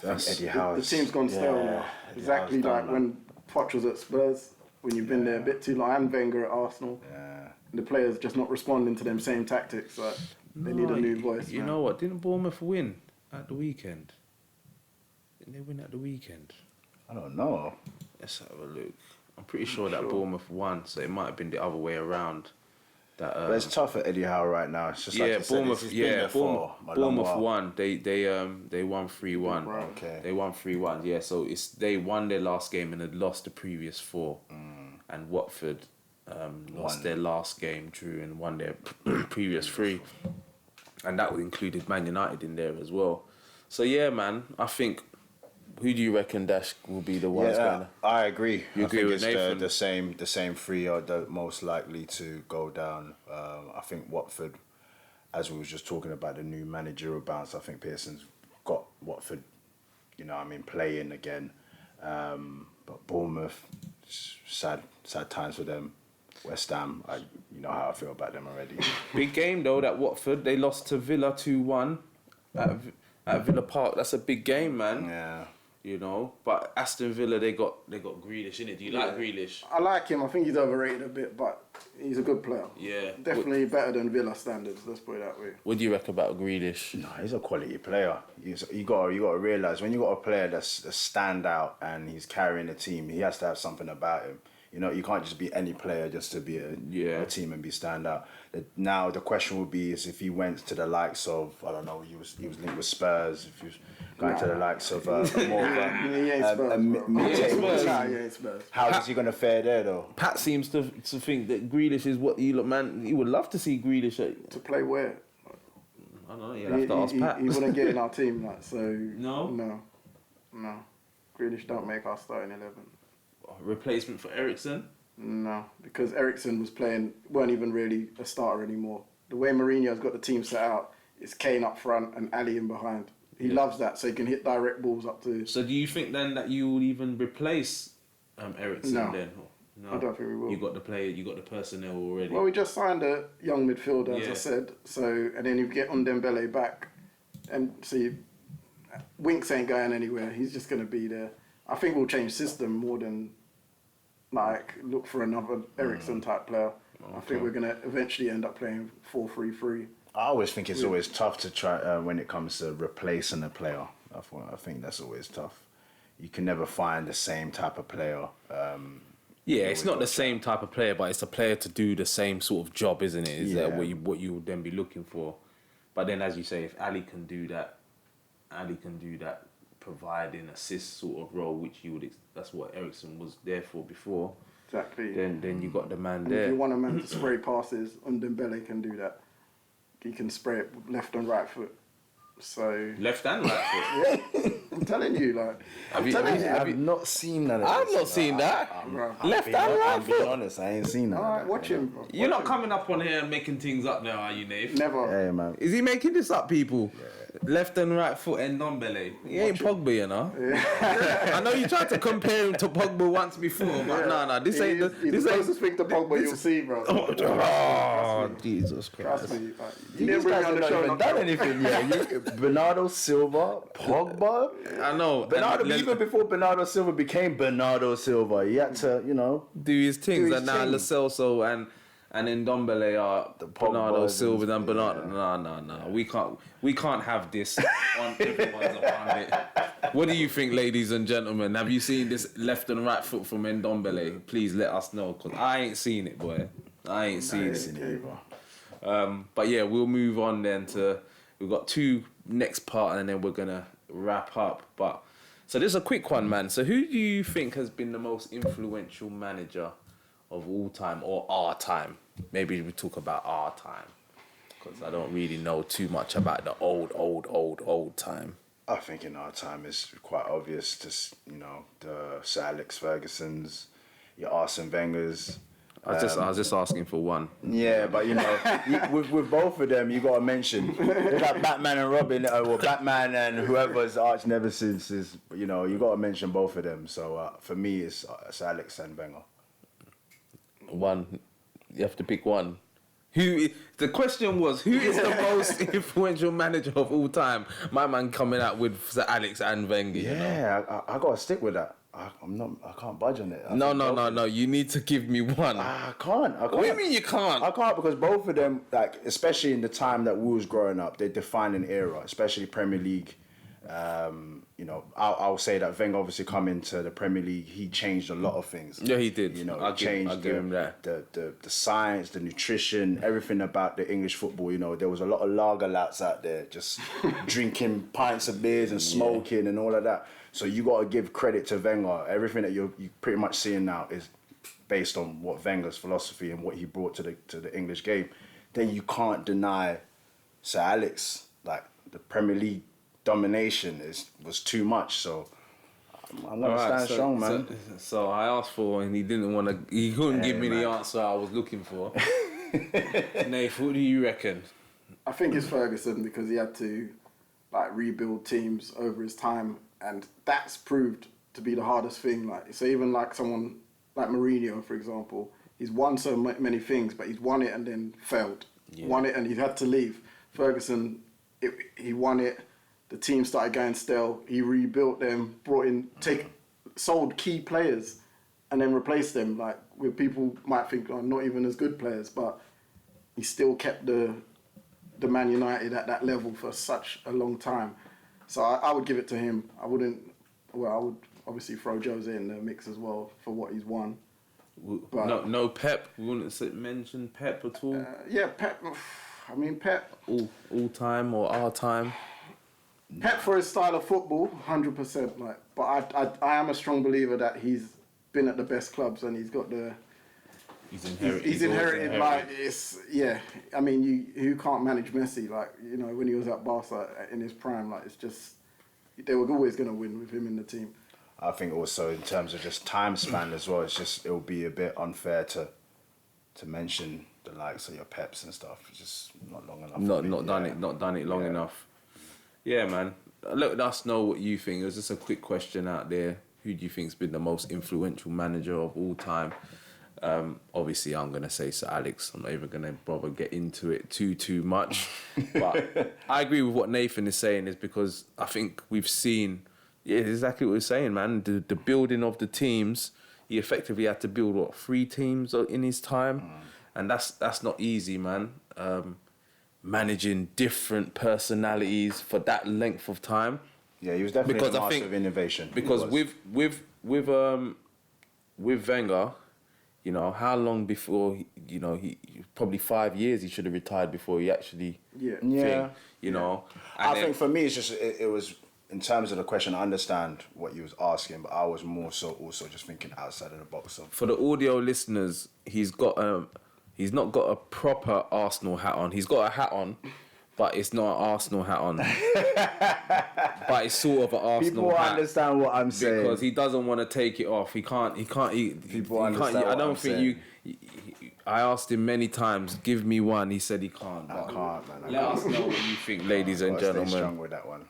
That's Eddie Howe's... The team's gone stale now. Exactly like when Poch was at Spurs, when you've been there a bit too long, and Wenger at Arsenal. Yeah. The players just not responding to them same tactics. Like, they need a new voice. You know what? Didn't Bournemouth win at the weekend? Didn't they win at the weekend? I don't know. Let's have a look. I'm pretty sure that Bournemouth won, so it might have been the other way around. That but it's tough at Eddie Howe right now. It's just like you Bournemouth. said, Bournemouth won. They won 3-1. Okay. They won 3-1. Yeah, so they won their last game and had lost the previous 4. And Watford lost their last game, drew and won their previous 3, and that included Man United in there as well. So yeah, man, I think. Who do you reckon Dash will be the ones going? I agree. You agree with Nathan? The same 3 are the most likely to go down. I think Watford, as we was just talking about the new managerial bounce, I think Pearson's got Watford, playing again. But Bournemouth, sad times for them. West Ham, you know how I feel about them already. Big game though, that Watford. They lost to Villa 2-1 at Villa Park. That's a big game, man. Yeah. You know, but Aston Villa, they got Grealish, innit? Do you like Grealish? I like him. I think he's overrated a bit, but he's a good player. Yeah. Definitely better than Villa standards, let's put it that way. What do you reckon about Grealish? No, he's a quality player. You got to realise, when you got a player that's a standout and he's carrying a team, he has to have something about him. You know, you can't just be any player just to be a team and be standout. Now the question would be is if he went to the likes of, I don't know, he was linked with Spurs, if he was going to the likes of more of a mid-table team. How is he going to fare there though? Pat seems to think that Grealish is what he would love to see Grealish to play where? I don't know. You have to ask Pat. He wouldn't get in our team, like, so. No. Grealish don't make our starting 11. Replacement for Eriksen? No, because Eriksen weren't even really a starter anymore. The way Mourinho's got the team set out, it's Kane up front and Ali in behind. He loves that, so he can hit direct balls up to... So do you think then that you will even replace Eriksen then? No, I don't think we will. You got the player, you got the personnel already. Well, we just signed a young midfielder, as I said. So, and then you get Dembele back, and see, Winks ain't going anywhere. He's just going to be there. I think we'll change system more than look for another Eriksen type player. Okay. I think we're going to eventually end up playing 4-3-3. I always think it's always tough to try when it comes to replacing a player. I think that's always tough. You can never find the same type of player. It's not the same type of player, but it's a player to do the same sort of job, isn't it? Is that what you would then be looking for? But then, as you say, if Ali can do that, providing assist sort of role, which that's what Eriksen was there for before. Exactly. Then you got the man and there. If you want a man to spray passes, Dembele can do that. He can spray it left and right foot. So left and right foot. Yeah, I'm telling you, I've not seen that. I've not seen that. Left and right I'm being honest, I ain't seen that. All right, watch him. Bro. You're not coming up on here and making things up now, are you, Nave? Never. Hey, man. Is he making this up, people? Yeah. Left and right foot and Ndombele. He ain't Pogba, you know. Yeah. I know you tried to compare him to Pogba once before, but no, this ain't the closest thing to Pogba you'll see, bro. Oh, Jesus Christ! Trust me. You never even done anything yet. Bernardo Silva, Pogba. I know. Even before Bernardo Silva became Bernardo Silva, he had to, do his things. And now Lo Celso and Ndombele are the Bernardo Silva and Bernardo. No. We can't have this on everyone's around it. What do you think, ladies and gentlemen? Have you seen this left and right foot from Ndombele? Please let us know, because I ain't seen it, boy. I ain't seen it either. But yeah, we'll move on then to... We've got 2 next part and then we're going to wrap up. But so this is a quick one, man. So who do you think has been the most influential manager of all time or our time? Maybe we talk about our time, because I don't really know too much about the old time. I think in our time it's quite obvious. Just the Sir Alex Ferguson's, your Arsene Wenger's. I was just asking for one. Yeah, but with both of them, you got to mention they're like Batman and Robin, or Batman and whoever's arch nemesis is. You got to mention both of them. So for me, it's Alex and Wenger. One, you have to pick one. The question was, who is the most influential manager of all time? My man coming out with Sir Alex and Wenger. Yeah, I got to stick with that. I can't budge on it. No. You need to give me one. I can't. What do you mean you can't? I can't because both of them, like, especially in the time that we was growing up, they defined an era, especially Premier League. I'll say that Wenger obviously come into the Premier League. He changed a lot of things. Yeah, he did. I'll give him that. The science, the nutrition, everything about the English football. There was a lot of lager lads out there just drinking pints of beers and smoking and all of that. So you got to give credit to Wenger. Everything that you're pretty much seeing now is based on what Wenger's philosophy and what he brought to the English game. Then you can't deny Sir Alex. Like, the Premier League domination was too much. So I'm gonna stand strong, man. So I asked for, and he didn't want to. He couldn't give me the answer I was looking for. Nath, what do you reckon? I think it's Ferguson because he had to rebuild teams over his time. And that's proved to be the hardest thing. So even someone like Mourinho, for example, he's won so many things, but he's won it and then failed. Yeah. Won it and he had to leave. Ferguson, he won it. The team started going stale. He rebuilt them, sold key players, and then replaced them. Where people might think are not even as good players, but he still kept the Man United at that level for such a long time. So I would give it to him. I would obviously throw Jose in the mix as well for what he's won. But, no Pep. We wouldn't mention Pep at all. Pep. I mean, Pep. All time or our time. Pep for his style of football, 100%. But I am a strong believer that he's been at the best clubs and he's got the. He's inherited. I mean, you can't manage Messi. When he was at Barca in his prime, it's just they were always going to win with him in the team. I think also in terms of just time span as well, it'll be a bit unfair to mention the likes of your Peps and stuff. It's just not long enough. Not done it long enough. Yeah, man. Let us know what you think. It was just a quick question out there. Who do you think's been the most influential manager of all time? Obviously, I'm going to say Sir Alex. I'm not even going to bother get into it too much. But I agree with what Nathan is saying, is because I think we've seen, exactly what we're saying, man. The building of the teams, he effectively had to build, 3 teams in his time? And that's not easy, man. Managing different personalities for that length of time. Yeah, he was definitely a master of innovation. Because with Wenger, how long before, he probably 5 years he should have retired before he actually I think for me, it's just, it was, in terms of the question, I understand what you was asking, but I was more so also just thinking outside of the box. For the audio listeners, he's not got a proper Arsenal hat on. He's got a hat on, but it's not an Arsenal hat on. But it's sort of an Arsenal hat. People understand what I'm saying. Because he doesn't want to take it off. He can't. People understand what I'm saying. I asked him many times, give me one. He said he can't. I can't, man. Let us know what you think, ladies and gentlemen. Stay strong with that one.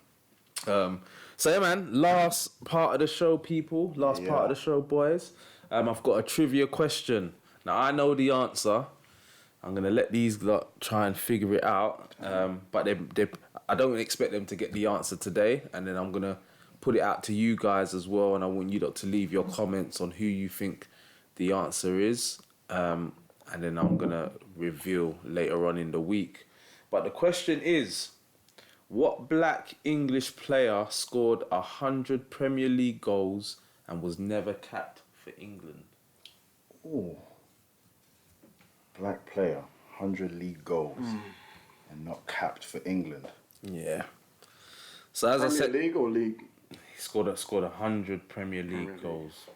So yeah, man. Last part of the show, people. Part of the show, boys. I've got a trivia question. Now I know the answer. I'm gonna let these lot try and figure it out. But I don't expect them to get the answer today. And then I'm gonna put it out to you guys as well. And I want you lot to leave your comments on who you think the answer is. And then I'm gonna reveal later on in the week. But the question is, what black English player scored 100 Premier League goals and was never capped for England? Ooh. Black player, 100 league goals and not capped for England. Yeah. So as I said, Premier League or league? He scored 100 Premier League goals.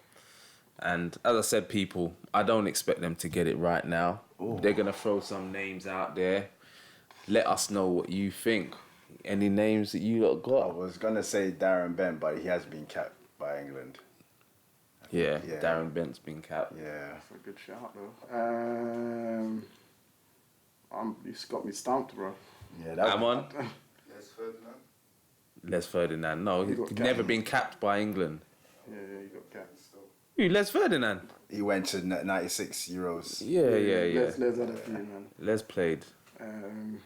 And as I said, people, I don't expect them to get it right now. Ooh. They're going to throw some names out there. Let us know what you think. Any names that you lot got? I was going to say Darren Bent, but he has been capped by England. Yeah, Darren Bent's been capped. Yeah. That's a good shout, though. You just got me stumped, bro. Yeah, that I'm on. Les Ferdinand. Les Ferdinand. No, he's never been capped by England. Yeah, you got capped. Who, Les Ferdinand? He went to 96 Euros. Yeah. Les had a few, man. Les played. Um,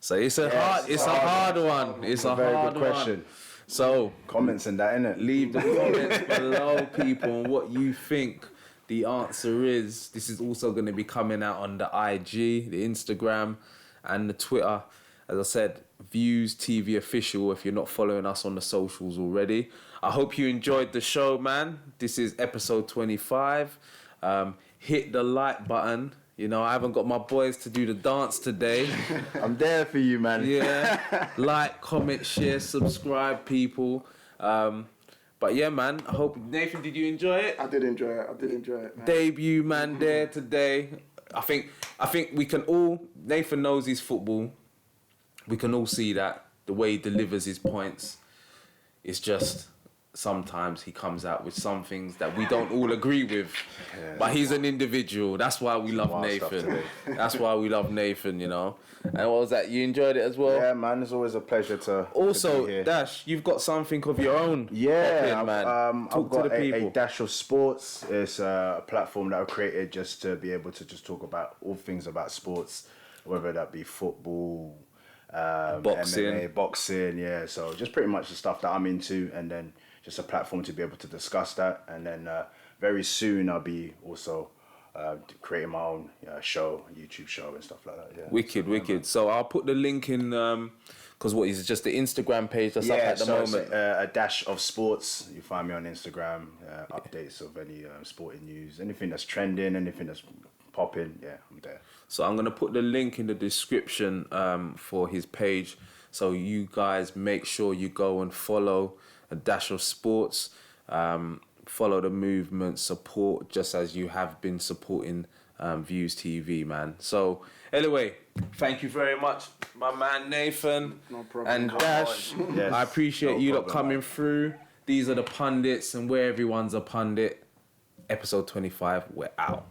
So it's a hard one. It's a very hard good question. one. So Comments and that, innit? leave the comments below, people, on what you think the answer is. This is also going to be coming out on the IG, the Instagram, and the Twitter. As I said, Views TV official. If you're not following us on the socials already, I hope you enjoyed the show, man. This is episode 25. Hit the like button. You know, I haven't got my boys to do the dance today. I'm there for you, man. Yeah. Like, comment, share, subscribe, people. But yeah, man, I hope... Nathan, did you enjoy it? I did enjoy it, man. Debut, man, there today. I think we can all... Nathan knows his football. We can all see that. The way he delivers his points. It's just... Sometimes he comes out with some things that we don't all agree with. Yeah. But he's an individual. That's why we love Nathan. That's why we love Nathan, you know. And what was that? You enjoyed it as well? Yeah, man. It's always a pleasure to Also, be here. Dash, you've got something of your own. Yeah, man. I've got a Dash of Sports. It's a platform that I've created just to be able to just talk about all things about sports, whether that be football, boxing. MMA, boxing, yeah. So just pretty much the stuff that I'm into, and then just a platform to be able to discuss that. And then very soon I'll be also creating my own show, YouTube show and stuff like that. Yeah. Wicked. So I'll put the link in, because what is it, just the Instagram page that's up at the moment? A Dash of Sports. You find me on Instagram, updates of any sporting news, anything that's trending, anything that's popping, yeah, I'm there. So I'm going to put the link in the description for his page. So you guys make sure you go and follow A Dash of Sports, follow the movement, support just as you have been supporting Views TV, man. So anyway, thank you very much, my man Nathan. No problem. And Dash. Yes, I appreciate no you lot problem, coming man. through. These are the Pundits, and where everyone's a pundit. Episode 25, we're out.